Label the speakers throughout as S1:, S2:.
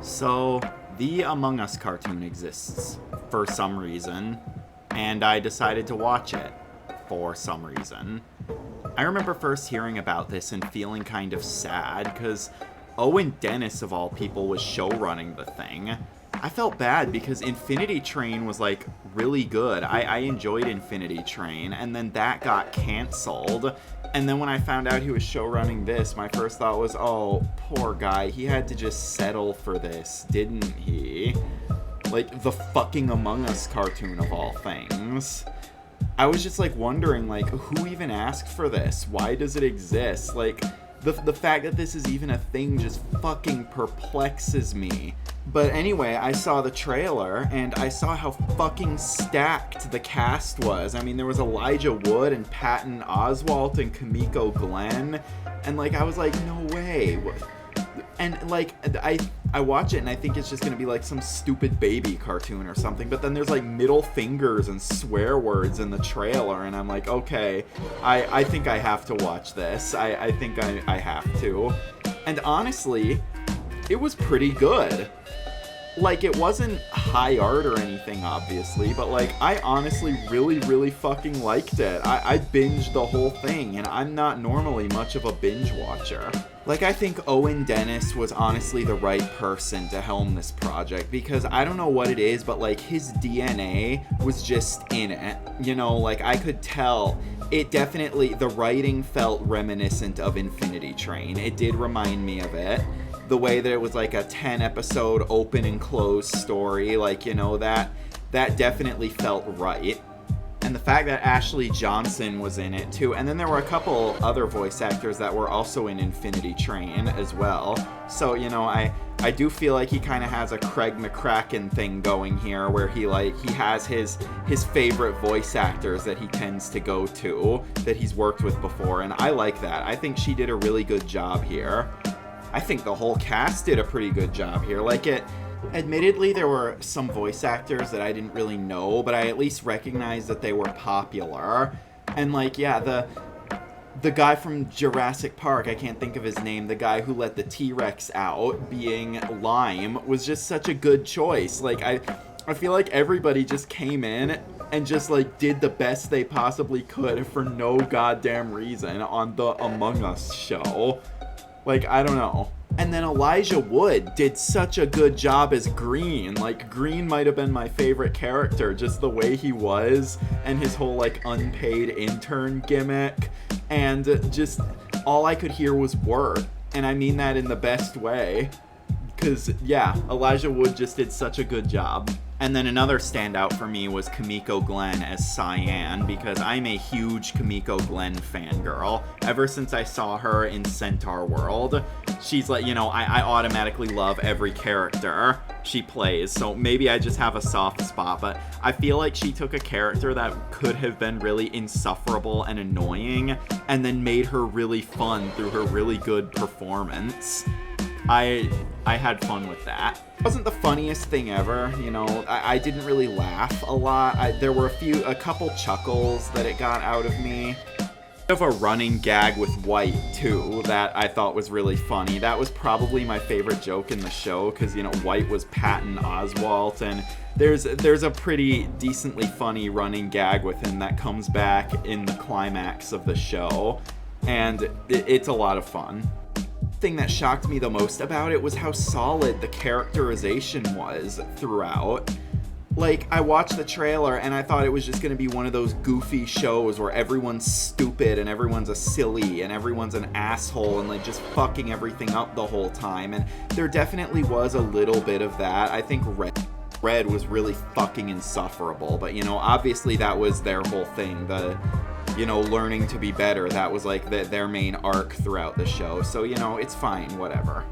S1: So, the Among Us cartoon exists for some reason, and I decided to watch it for some reason. I remember first hearing about this and feeling kind of sad, because Owen Dennis, of all people, was showrunning the thing. I felt bad because Infinity Train was, like, really good. I enjoyed Infinity Train, and then that got canceled. And then when I found out he was showrunning this, my first thought was, oh, poor guy, he had to just settle for this, didn't he? Like, the fucking Among Us cartoon of all things. I was just, like, wondering, like, who even asked for this? Why does it exist? Like, the fact that this is even a thing just fucking perplexes me. But anyway, I saw the trailer, and I saw how fucking stacked the cast was. I mean, there was Elijah Wood, and Patton Oswalt, and Kimiko Glenn, and, like, I was like, no way. And, like, I watch it, and I think it's just gonna be, like, some stupid baby cartoon or something, but then there's, like, middle fingers and swear words in the trailer, and I'm like, okay, I think I have to watch this. I think I have to. And honestly, it was pretty good. Like, it wasn't high art or anything, obviously, but, like, I honestly really fucking liked it. I binged the whole thing, and I'm not normally much of a binge watcher. Like, I think Owen Dennis was honestly the right person to helm this project, because I don't know what it is, but, like, his DNA was just in it. You know, like, I could tell. It definitely, the writing felt reminiscent of Infinity Train. It did remind me of it. The way that it was like a 10-episode open and closed story, like, you know, that definitely felt right. And the fact that Ashley Johnson was in it too, and then there were a couple other voice actors that were also in Infinity Train as well. So, you know, I do feel like he kind of has a Craig McCracken thing going here, where he has his favorite voice actors that he tends to go to, that he's worked with before, and I like that. I think she did a really good job here. I think the whole cast did a pretty good job here. Like, admittedly, there were some voice actors that I didn't really know, but I at least recognized that they were popular. And, like, yeah, the guy from Jurassic Park, I can't think of his name, the guy who let the T-Rex out, being Lime, was just such a good choice. Like, I feel like everybody just came in and just, like, did the best they possibly could for no goddamn reason on the Among Us show. Like, I don't know. And then Elijah Wood did such a good job as Green. Like, Green might have been my favorite character, just the way he was, and his whole, like, unpaid intern gimmick. And just, all I could hear was word. And I mean that in the best way. Because, yeah, Elijah Wood just did such a good job. And then another standout for me was Kimiko Glenn as Cyan, because I'm a huge Kimiko Glenn fangirl. Ever since I saw her in Centaur World, she's like, you know, I automatically love every character she plays, so maybe I just have a soft spot, but I feel like she took a character that could have been really insufferable and annoying, and then made her really fun through her really good performance. I had fun with that. It wasn't the funniest thing ever, you know. I didn't really laugh a lot. There were a couple chuckles that it got out of me. Of a running gag with White too that I thought was really funny. That was probably my favorite joke in the show, because, you know, White was Patton Oswalt, and there's a pretty decently funny running gag with him that comes back in the climax of the show, and it's a lot of fun. Thing that shocked me the most about it was how solid the characterization was throughout. Like, I watched the trailer and I thought it was just gonna be one of those goofy shows where everyone's stupid and everyone's a silly and everyone's an asshole and, like, just fucking everything up the whole time, and there definitely was a little bit of that. I think Red was really fucking insufferable, but, you know, obviously that was their whole thing, you know, learning to be better. That was, like, their main arc throughout the show. So, you know, it's fine, whatever.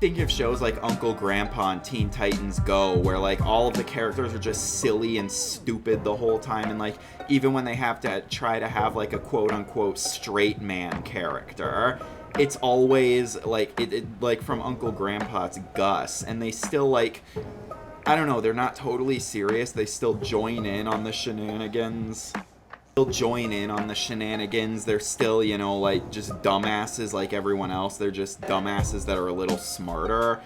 S1: Think of shows like Uncle Grandpa and Teen Titans Go, where, like, all of the characters are just silly and stupid the whole time, and, like, even when they have to try to have, like, a quote-unquote straight man character, it's always, like, like, from Uncle Grandpa, it's Gus, and they still, like, I don't know, they're not totally serious. They still join in on the shenanigans. They're still, you know, like, just dumbasses like everyone else. They're just dumbasses that are a little smarter.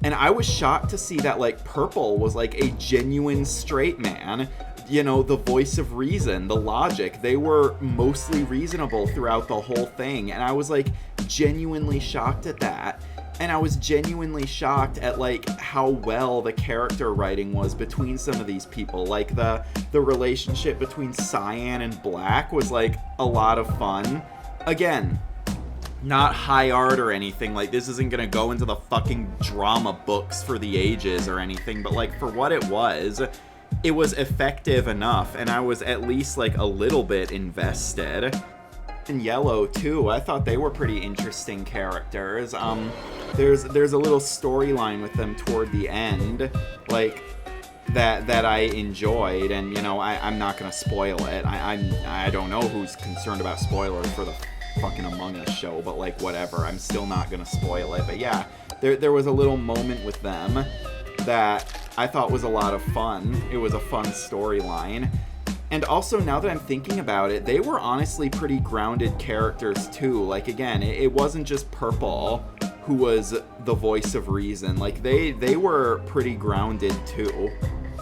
S1: And I was shocked to see that, like, Purple was, like, a genuine straight man. You know, the voice of reason, the logic. They were mostly reasonable throughout the whole thing. And I was, like, genuinely shocked at that. And I was genuinely shocked at, like, how well the character writing was between some of these people. Like, the relationship between Cyan and Black was, like, a lot of fun. Again, not high art or anything. Like, this isn't gonna go into the fucking drama books for the ages or anything. But, like, for what it was effective enough. And I was at least, like, a little bit invested. And Yellow too, I thought they were pretty interesting characters. There's a little storyline with them toward the end, like, that I enjoyed, and, you know, I'm not gonna spoil it. I don't know who's concerned about spoilers for the fucking Among Us show, but, like, whatever, I'm still not gonna spoil it. But yeah, there was a little moment with them that I thought was a lot of fun. It was a fun storyline. And also, now that I'm thinking about it, they were honestly pretty grounded characters too. Like, again, it wasn't just Purple who was the voice of reason. Like, they were pretty grounded too,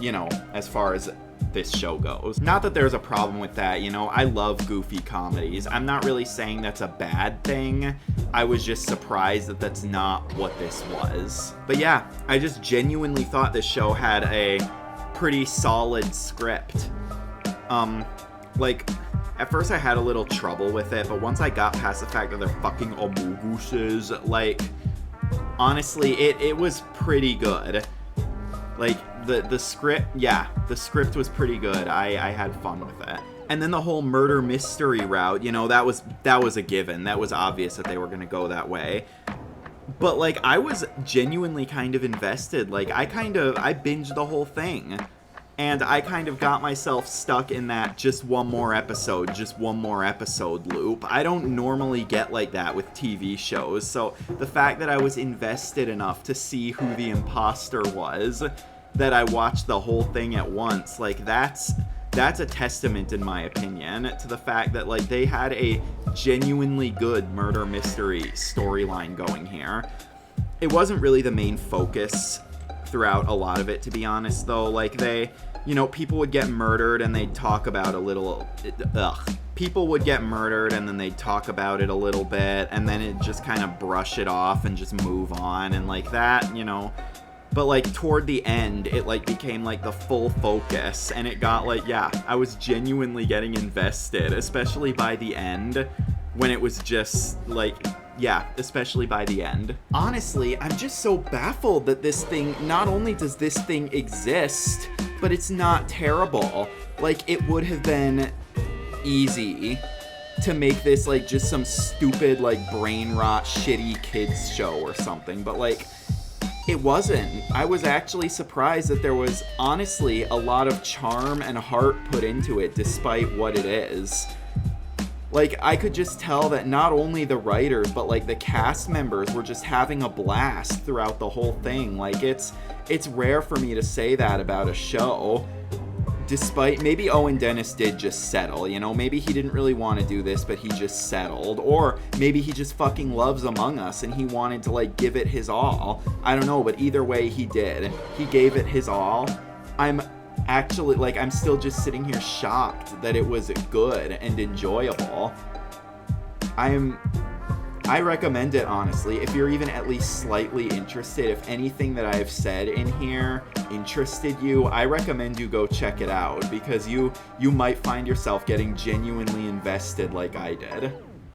S1: you know, as far as this show goes. Not that there's a problem with that, you know, I love goofy comedies. I'm not really saying that's a bad thing. I was just surprised that that's not what this was. But yeah, I just genuinely thought this show had a pretty solid script. Like, at first I had a little trouble with it, but once I got past the fact that they're fucking omuguses, like, honestly, it was pretty good. Like, the script, yeah, the script was pretty good. I had fun with it. And then the whole murder mystery route, you know, that was a given. That was obvious that they were gonna go that way. But, like, I was genuinely kind of invested. Like, I binged the whole thing. And I kind of got myself stuck in that just one more episode loop. I don't normally get like that with TV shows, so the fact that I was invested enough to see who the imposter was, that I watched the whole thing at once, like, that's a testament, in my opinion, to the fact that, like, they had a genuinely good murder mystery storyline going here. It wasn't really the main focus throughout a lot of it, to be honest, though. Like, you know, people would get murdered and they'd talk about people would get murdered and then they'd talk about it a little bit, and then it just kind of brush it off and just move on, and like that, you know. But, like, toward the end, it, like, became, like, the full focus, and it got, like, yeah, I was genuinely getting invested, especially by the end, when it was just, like, yeah, especially by the end. Honestly, I'm just so baffled that this thing, not only does this thing exist, but it's not terrible. Like, it would have been easy to make this, like, just some stupid, like, brain rot, shitty kids show or something, but, like, it wasn't. I was actually surprised that there was, honestly, a lot of charm and heart put into it, despite what it is. Like, I could just tell that not only the writers, but, like, the cast members were just having a blast throughout the whole thing. Like, it's rare for me to say that about a show. Despite, maybe Owen Dennis did just settle, you know? Maybe he didn't really want to do this, but he just settled. Or maybe he just fucking loves Among Us and he wanted to, like, give it his all. I don't know, but either way, he did. He gave it his all. I'm actually, like, I'm still just sitting here shocked that it was good and enjoyable. I recommend it, honestly. If you're even at least slightly interested, if anything that I have said in here interested you, I recommend you go check it out, because you might find yourself getting genuinely invested like I did.